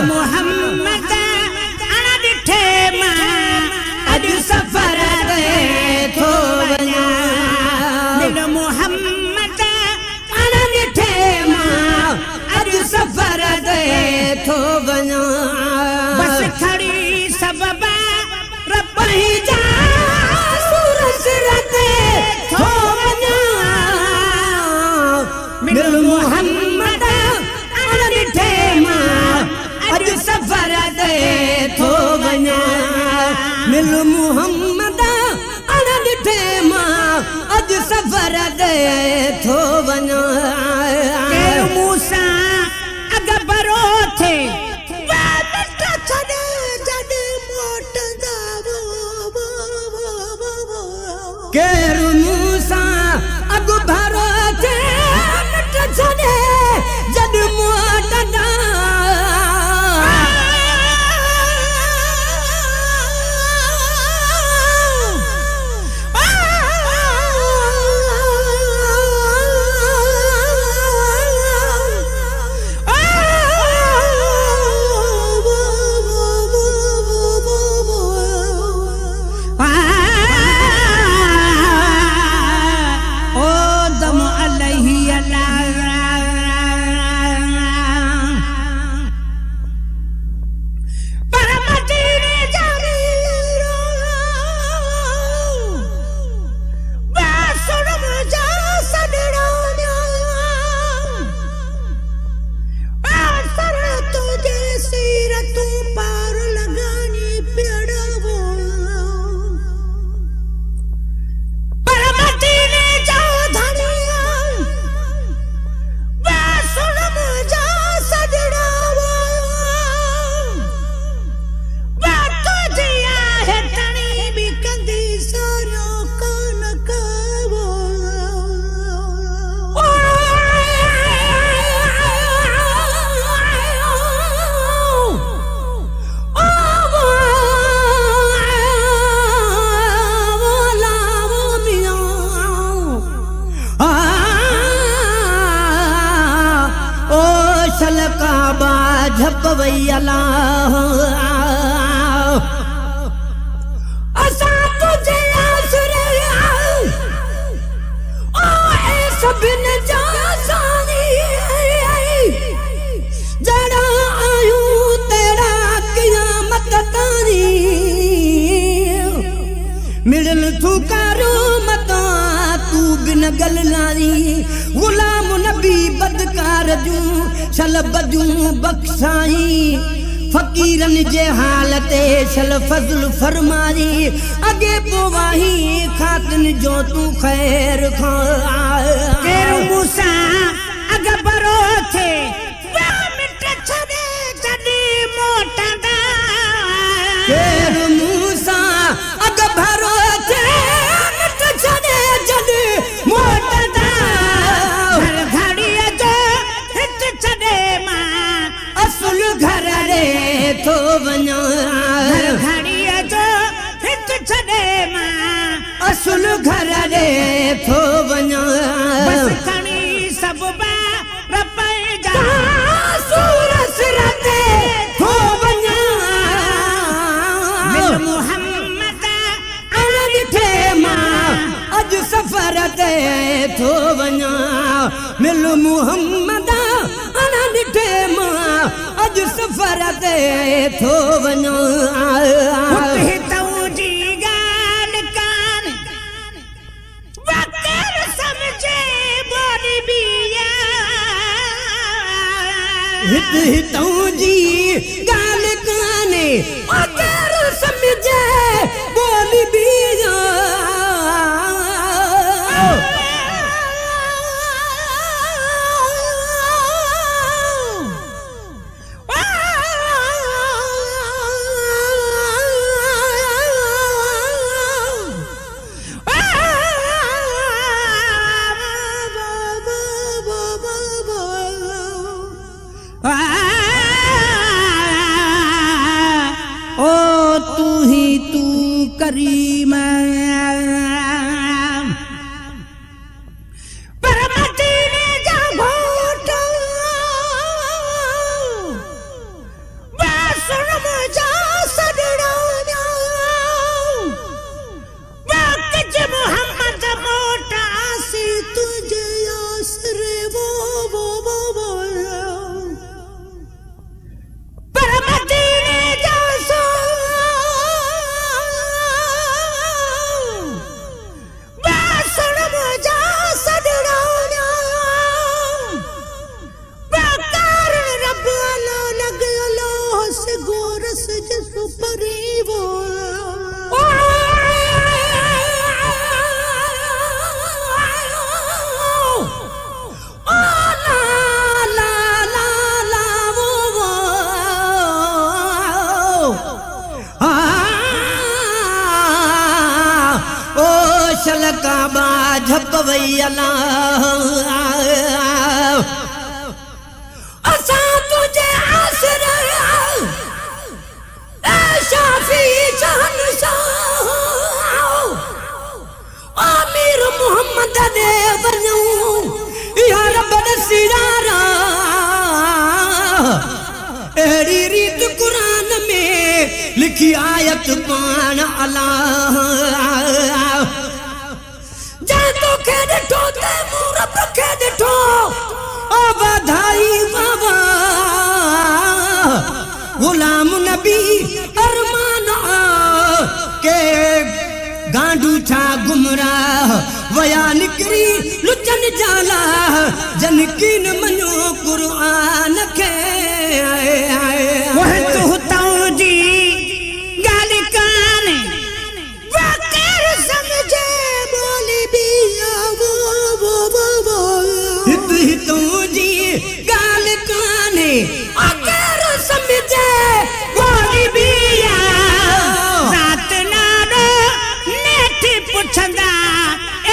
मोहम्मद अण ॾिठे मां अॼु सफ़र ते थो वञा मोहम्मद अण ॾिठे मां अॼु सफ़र ते थो वञा बस खड़ी सबबा रबई जा सूरज ते थो वञा मिल मोहम्मद अण ॾिठे मां अॼु सफ़र ते थो वञा मिल मोहम्मद अण ॾिठे मां अॼु सफ़र ते थो वञा मूंसां अॻ भरो थे केरु मूंसां अॻ भरो थे छॾे जॾ मोटंदा काबा झप वई अलाह असां तुझे आसरे ओ ए सभिन जा सानी जड़ा आयूं तेरा क़यामत तानी मिलन तू करो मता तू बिन गल लानी गुलाम नबी बदकार जूं छल बजूं बख्शाई फकीरन जे हालते छल फज़ल फरमाई अगे पोवाही खातिन जो तू खैर खा केरु मूंसां अग भरो थे मिट छॾे जॾी मोटंदा केरु मूंसां अग भरो थे मिट छॾे जॾी मोटंदा घर रे थो वञा घड़ीअ जो हित छॾे मां असुल घर रे थो वञा बस खणी सभु रपे जा सूरज ते थो वञा मिल मोहम्मद अण ॾिठे मां अॼु सफ़र ते थो वञा मिल मोहम्मद अण ॾिठे मां अॼु सफ़र ते थो वञा हितऊं जी ॻाल्हि कान वक़्तु सम्झे बोली बि हितऊं जी ॻाल्हि कान्हे वक़्तु सम्झे बोली बि ओ तू ही तू करीम झप वई अल्लाह असा तुझे आसरा ए शाफी शहनशाह आमिर मोहम्मद दे वनू या रब सिरारा एड़ी रीत कुरान में लिखी आयत पान अल्लाह जा तो के ॾिठो ते मूं रब के ॾिठो ओ बधाई बाबा गुलाम नबी अरमान के गांडू छा गुमराह वया निकरी लुचन जाला जनकीन मनो कुरान के वह तो जी गाल कान वकर समझे बोली भी हित हितों जी गाल काने वकर समझे बोली भी रात नाडो नेठ पुछंदा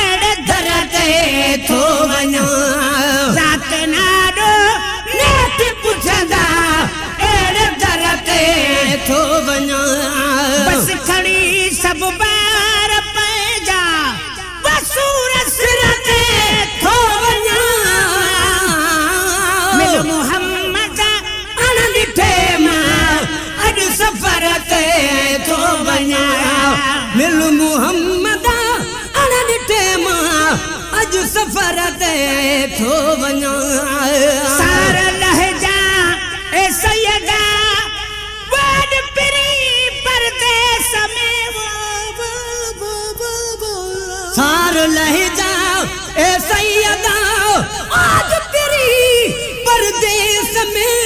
एड़े दर ते थो वञा रात नाडो नेठ पुछंदा एड़े दर ते थो वञा बस खड़ी सब बार पैजा बसूर सिर ते थो वञा मिल मोहम्मद अण ॾिठे मां अॼु सफ़र ते थो वञा मिल मुहम्मद अण ॾिठे मां अॼु सफ़र ते थो वञा सार लहजा ए सैयदा वड पिरी परदेस में सार लहजा ए सैयदा आज तेरी परदेस में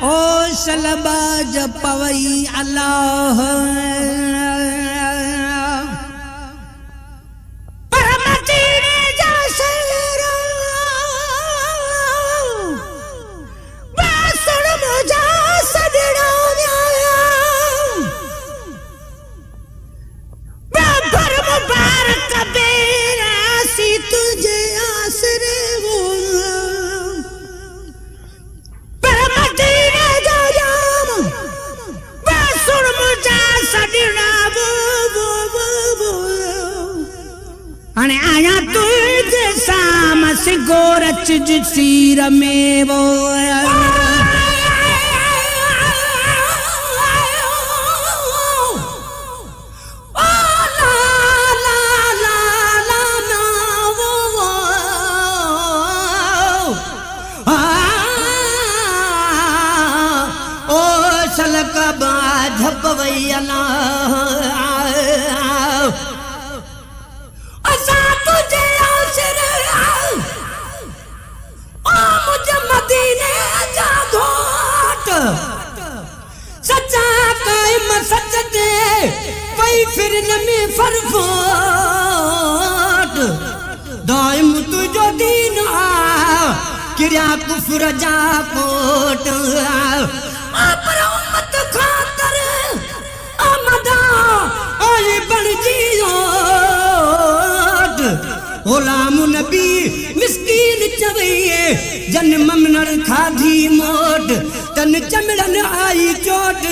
ओ शलबा जपवई अल्लाह परमतीने जा शेरा बासुण मुझा सदड़ा बाबर मुबारक बेरा सी तुझे आसरे वो परमतीने जा जाम बासुण मुझा सदड़ा वो अने आया तुझे सामस गोरच जिसीर में वो सलकबा झप वई अल्लाह असा तुझे आसरा ओ मुझे मदीने जा घोट सच्चा कायम सच दे पई फिरन में फरफोट दाइम तुझो दीन आ किरिया कुफर जा कोट पर उम्मत खातर आमदा ओए बन जियोट गुलाम नबी मिस्कीन चवैये जन ममनर खाधी मोट तन चमड़न आई चोट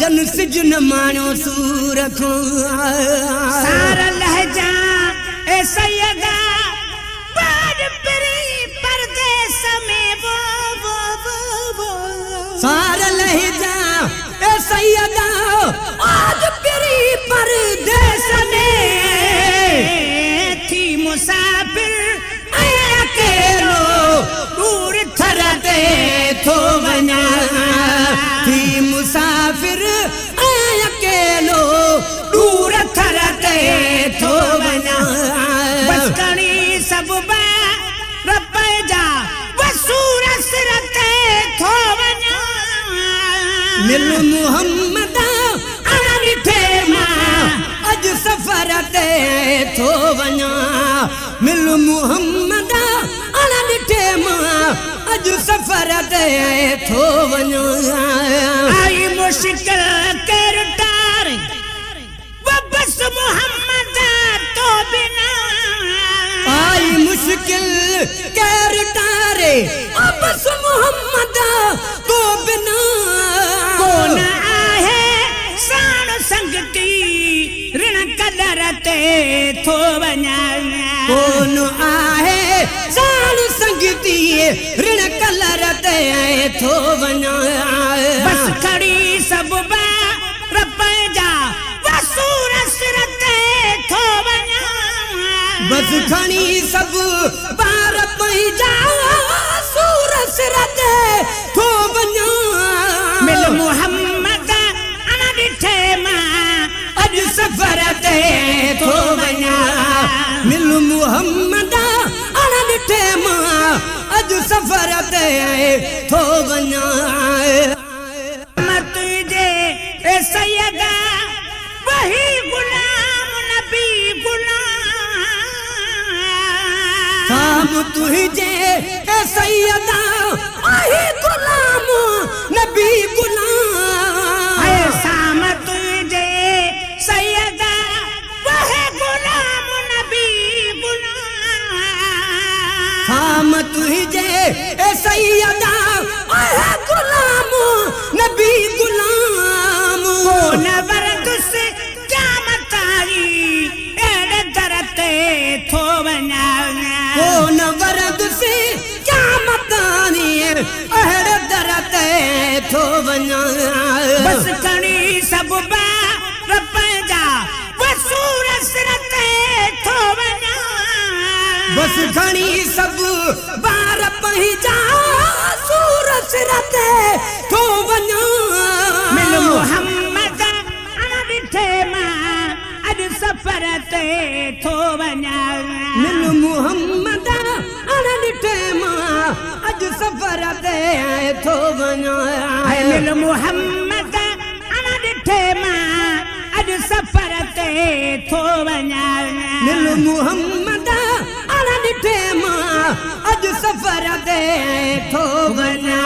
जन सिजन माणो सूर खो सार लहजा ए सैयदा बड़ पिरी परदेस में वो सार लहजा ए सैयदा आज पिरी परदेस में थी मुसाफिर अकेलो दूर थरते थो वञा थी मुसाफिर अकेलो दूर थरते थो वञा बस कणी सब जा वसूर सिर ते थो वञा मिल मुहम्मद अण ॾिठे मां ते थो वञा मिल मुहम्मद अण ॾिठे मां अॼु सफ़र ते थो वञा आई मुश्किल कर तार वो बस मोहम्मद तो बिना आई मुश्किल कर तारे बस मोहम्मद तो बिना कौन आहे साण संगती ऋण कदर ते थो वञा कौन आहे साण संगती ऋण कलर ते थो वञा बस खड़ी सब पंहिंजा वसूर सिर ते थो वञा बस खणी सभु ॿार पंहिंजा सूर सिर ते थो वञा मिल मुहम्मद अण ॾिठे मां अॼु सफ़र ते थो वञा मिल मुहम्मद अण ॾिठे मां अॼु सफ़र ते थो वञा तुझे ए सैयदा वही गुलाम नबी गुलाम शाम तुझे ए सैयदा वही गुलाम नबी गुलाम है शाम तुझे सैयदा वही गुलाम नबी गुलाम शाम तुझे ए सैयदा वही गुलाम नबी गुलाम कौन वरदुस क़यामत आई एड़े दर ते थो वञा कौन वरद से क़यामत आई अहिड़े दर ते थो वञा बस खणी सब पंहिंजा वसूर सिर ते थो वञा बस खणी सभु ॿार पंहिंजा सूर सिर ते थो वञा मिल मुहम्मद अण ॾिठे मां अॼु सफ़र ते थो वञा मिल मुहम्मद अण ॾिठे मां अॼु सफ़र ते थो वञा मिल मुहम्मद अण ॾिठे मां अॼु सफ़र ते थो वञा मिल मुहम्मद अण ॾिठे मां अॼु सफ़र ते थो वञा